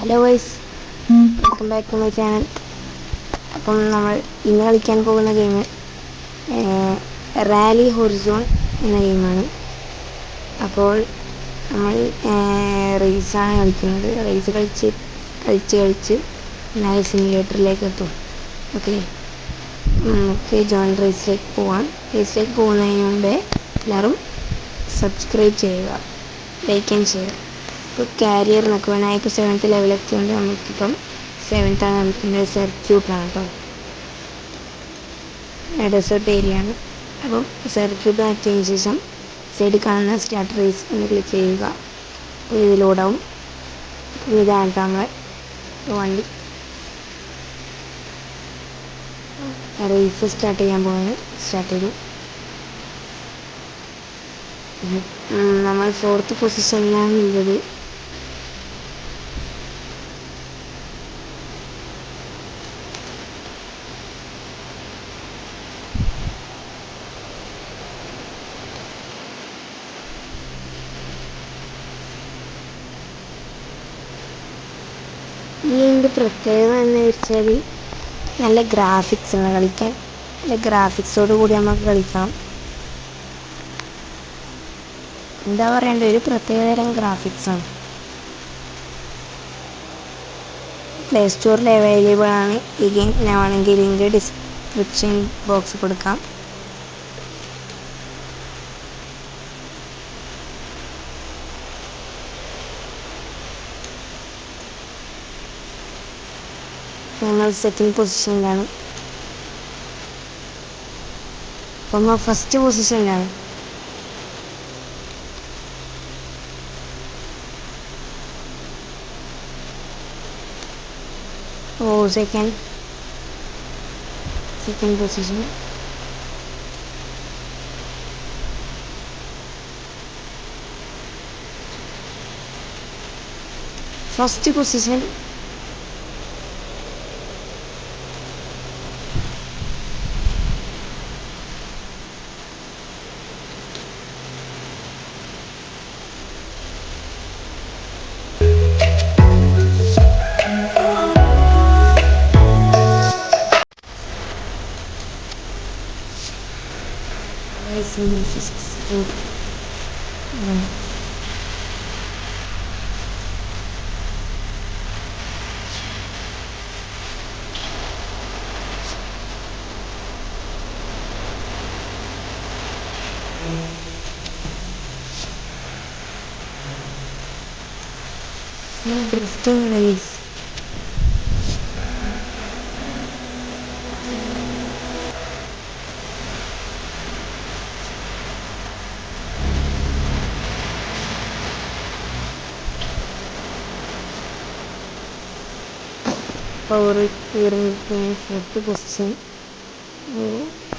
Hello guys, welcome back to my channel. അപ്പം നമ്മൾ ഇന്ന് കളിക്കാൻ പോകുന്ന ഗെയിം റാലി ഹൊറിസോൺ എന്ന ഗെയിമാണ്. അപ്പോൾ നമ്മൾ റേസാണ് കളിക്കുന്നത്. റേസ് കളിച്ച് നാല് സിമുലേറ്ററിലേക്ക് എത്തും. ഓക്കെ, നമുക്ക് ജോയിൻ റേസിലേക്ക് പോവാം. റേസിലേക്ക് പോകുന്നതിന് മുമ്പേ എല്ലാവരും സബ്സ്ക്രൈബ് ചെയ്യുക, ലൈക്ക് ആൻഡ് ചെയ്യുക. ഇപ്പോൾ കാരിയർ നോക്കുക, ഞാനിപ്പോൾ 7th ലെവലെത്തിയുണ്ട്. നമുക്കിപ്പം 7th ആണ് കളിക്കുന്നത്. സർക്യൂട്ടാണ് കേട്ടോ, ഡെസേർട്ട് ഏരിയ ആണ്. അപ്പം സർക്യൂട്ട് മാറ്റിയതിന് ശേഷം സൈഡിൽ കാണുന്ന സ്റ്റാർട്ട് റേസ് എന്ന് ക്ലിക്ക് ചെയ്യുക. ഇതിലൂടാവും. ഇതാണ് നമ്മളെ വണ്ടി. റേസ് സ്റ്റാർട്ട് ചെയ്യാൻ പോകുന്നത്. സ്റ്റാർട്ട് ചെയ്തു. നമ്മൾ 4th പൊസിഷനിലാണ് ഉള്ളത്. ഇതിൻ്റെ പ്രത്യേകത എന്ന് വെച്ചാൽ നല്ല ഗ്രാഫിക്സ് ആണ് കളിക്കാൻ. നല്ല ഗ്രാഫിക്സോട് കൂടി നമുക്ക് കളിക്കാം. എന്താ പറയണ്ടത്, ഒരു പ്രത്യേകതരം ഗ്രാഫിക്സാണ്. പ്ലേ സ്റ്റോറിൽ അവൈലബിൾ ആണ് ഈ ഗെയിം. ഞാൻ വേണമെങ്കിൽ ലിങ്ക് ഡിസ്ക്രിപ്ഷൻ ബോക്സ് കൊടുക്കാം. ഞങ്ങൾ 2nd പൊസിഷനിലാണ്. അപ്പം നമ്മൾ 1st പൊസിഷനിലാണ്. Second position. First position. Drifting race. Power clearing 4th position.